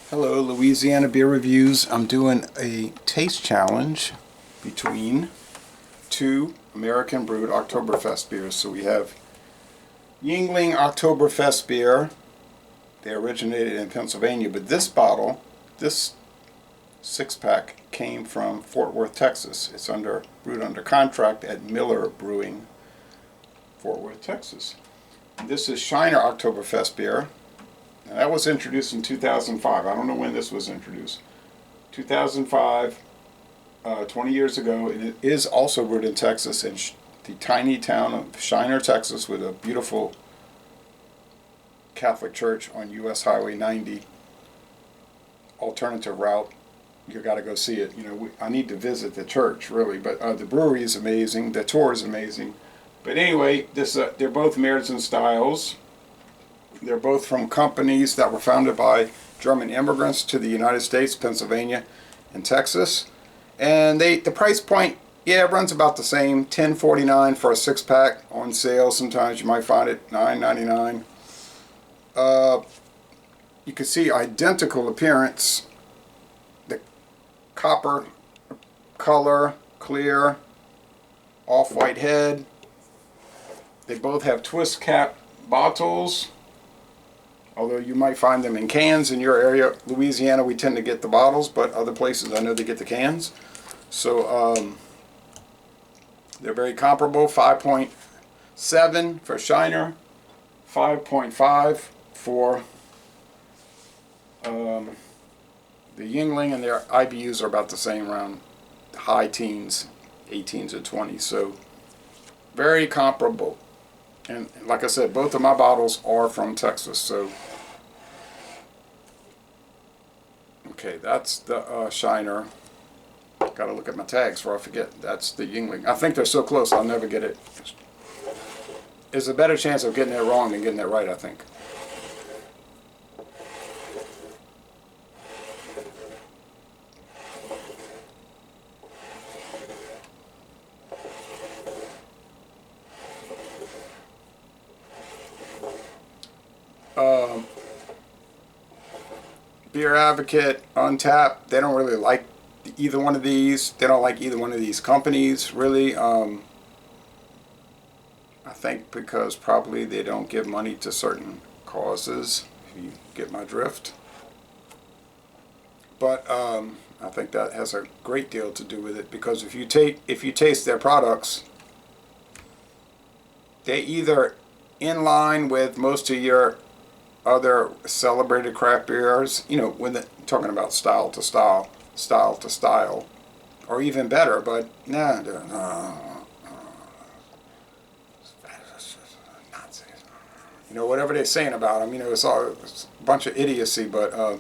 Hello, Louisiana Beer Reviews. I'm doing a taste challenge between two American brewed Oktoberfest beers. So we have Yuengling Oktoberfest beer. They originated in Pennsylvania, but this bottle, this 6-pack, came from Fort Worth, Texas. It's brewed under contract at Miller Brewing, Fort Worth, Texas. This is Shiner Oktoberfest beer. Now, that was introduced in 2005. I don't know when this was introduced. 2005, 20 years ago. And it is also brewed in Texas, in the tiny town of Shiner, Texas, with a beautiful Catholic church on U.S. Highway 90. Alternative route. You got to go see it. I need to visit the church, really. But the brewery is amazing. The tour is amazing. But anyway, they're both märzen styles. They're both from companies that were founded by German immigrants to the United States, Pennsylvania, and Texas. And the price point, yeah, it runs about the same. $10.49 for a 6-pack on sale. Sometimes you might find it $9.99. You can see identical appearance. The copper color, clear, off-white head. They both have twist cap bottles. Although you might find them in cans in your area. Louisiana, we tend to get the bottles, but other places I know they get the cans. So they're very comparable. 5.7 for Shiner, 5.5 for the Yuengling, and their IBUs are about the same, around high teens, 18s or 20s. So very comparable. And like I said, both of my bottles are from Texas. So, okay, that's the Shiner. Got to look at my tags before I forget. That's the Yuengling. I think they're so close, I'll never get it. There's a better chance of getting it wrong than getting it right, I think. Beer Advocate, Untapped, they don't really like either one of these. They don't like either one of these companies, really. I think because probably they don't give money to certain causes, if you get my drift. But I think that has a great deal to do with it, because if you taste their products, they either in line with most of your other celebrated craft beers, when they're talking about style to style, or even better, but whatever they're saying about them, it's a bunch of idiocy, but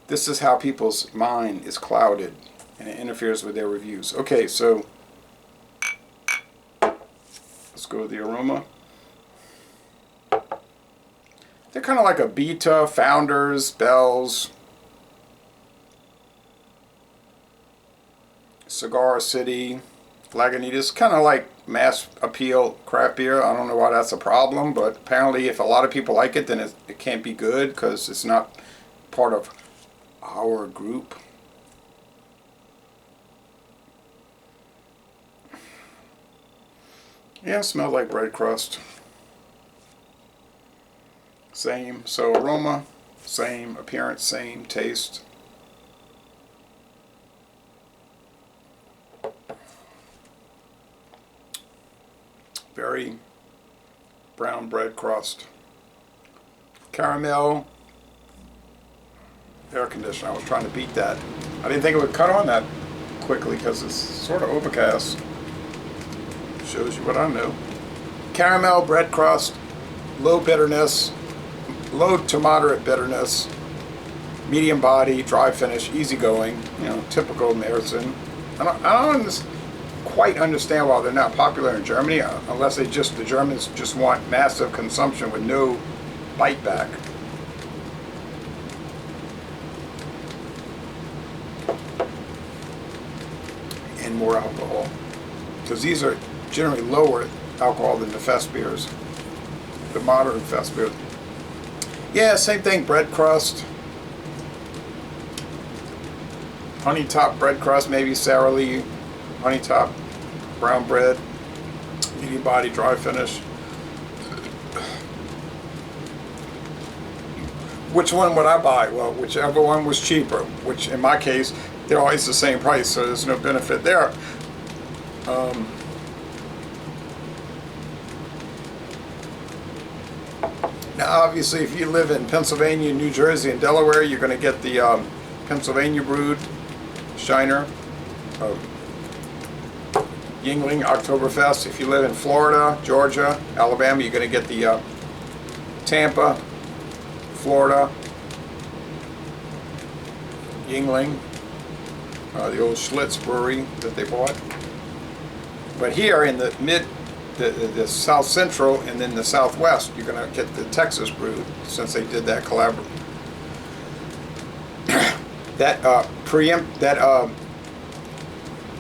this is how people's mind is clouded, and it interferes with their reviews. Okay, so let's go with the aroma. They're kind of like a Beta, Founders, Bell's, Cigar City, Lagunitas, kind of like mass appeal craft beer. I don't know why that's a problem, but apparently if a lot of people like it, then it can't be good because it's not part of our group. Yeah, it smells like bread crust. Same, so aroma, same, appearance, same, taste. Very brown bread crust. Caramel, air conditioner. I was trying to beat that. I didn't think it would cut on that quickly because it's sort of overcast. Shows you what I know. Caramel, bread crust, low bitterness. Low to moderate bitterness, medium body, dry finish, easy going, typical märzen. I don't quite understand why they're not popular in Germany, unless the Germans just want massive consumption with no bite back. And more alcohol. Because these are generally lower alcohol than the fest beers, the modern fest beers. Yeah, same thing, bread crust. honey top bread crust, maybe Sara Lee honey top brown bread, medium body dry finish. Which one would I buy? Well, whichever one was cheaper, which in my case, they're always the same price, so there's no benefit there. Now, obviously, if you live in Pennsylvania, New Jersey, and Delaware, you're going to get the Pennsylvania brewed Shiner Yuengling Oktoberfest. If you live in Florida, Georgia, Alabama, you're going to get the Tampa, Florida Yuengling, the old Schlitz brewery that they bought. But here in the the South Central and then the Southwest, you're going to get the Texas-brewed, since they did that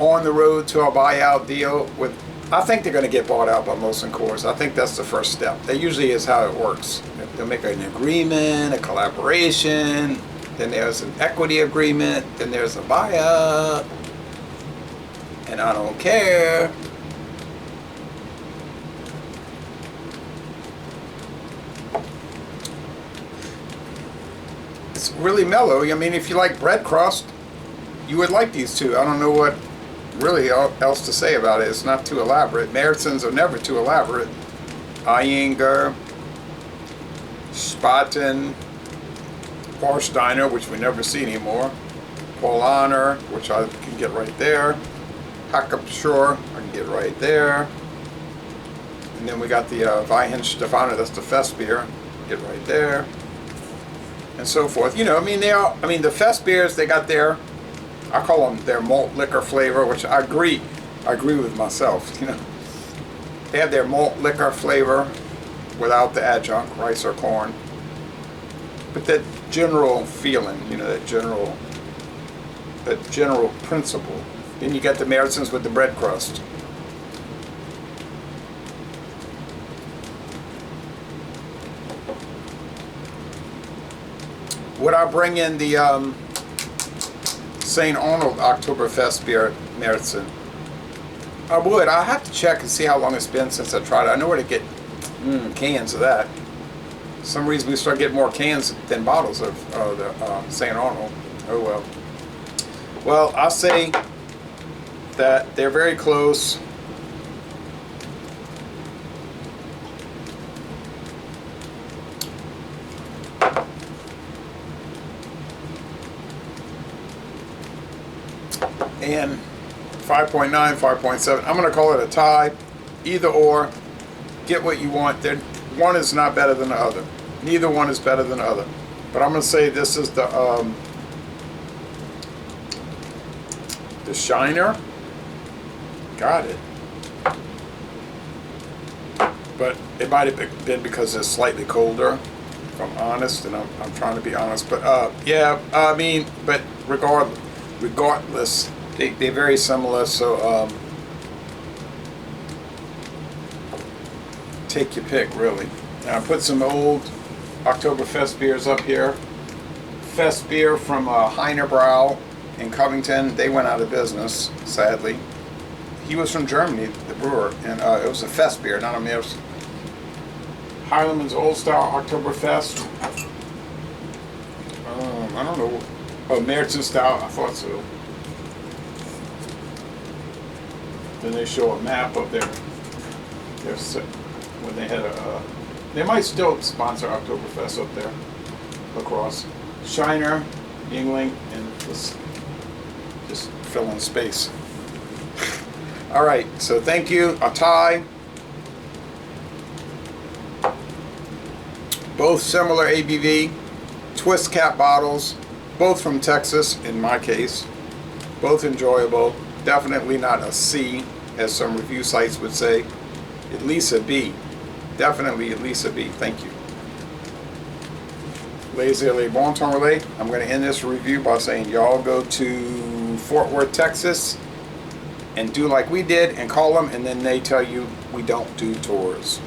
on the road to a buyout deal with. I think they're going to get bought out by Molson Coors. I think that's the first step. That usually is how it works. They'll make an agreement, a collaboration, then there's an equity agreement, then there's a buyout, and I don't care. It's really mellow. I mean, if you like bread crust, you would like these two. I don't know what really else to say about it. It's not too elaborate. Märzens are never too elaborate. Eyinger, Spaten, Warsteiner, which we never see anymore. Polaner, which I can get right there. Hackabschor, I can get right there. And then we got the Weihenstephaner, that's the Fest beer, get right there. And so forth. You know, I mean, the Fest beers, they got their, I call them their malt liquor flavor, which I agree with myself, you know. They have their malt liquor flavor without the adjunct, rice or corn. But that general feeling, you know, that general principle. Then you get the Märzens with the bread crust. Would I bring in the St. Arnold Oktoberfest beer, Märzen? I would. I'll have to check and see how long it's been since I tried it. I know where to get cans of that. For some reason we start getting more cans than bottles of the St. Arnold. Oh well. Well, I'll say that they're very close. And 5.9, 5.7. I'm going to call it a tie. Either or. Get what you want. One is not better than the other. Neither one is better than the other. But I'm going to say this is the Shiner. Got it. But it might have been because it's slightly colder, if I'm honest, and I'm trying to be honest. But yeah, I mean, but regardless, they're very similar, so take your pick, really. Now I put some old Oktoberfest beers up here. Fest beer from Heinebrau in Covington. They went out of business, sadly. He was from Germany, the brewer, and it was a Fest beer, not a Märzen. Heileman's Old Style Oktoberfest. I don't know. Oh, Märzen style, I thought so. Then they show a map of their when they had they might still sponsor Oktoberfest up there across. Shiner, Yuengling, and just fill in space. All right, so thank you. A tie. Both similar ABV, twist cap bottles, both from Texas in my case. Both enjoyable. Definitely not a C, as some review sites would say. At least a B. Definitely at least a B. Thank you. Les bon temps relais. I'm going to end this review by saying y'all go to Fort Worth, Texas, and do like we did and call them, and then they tell you we don't do tours.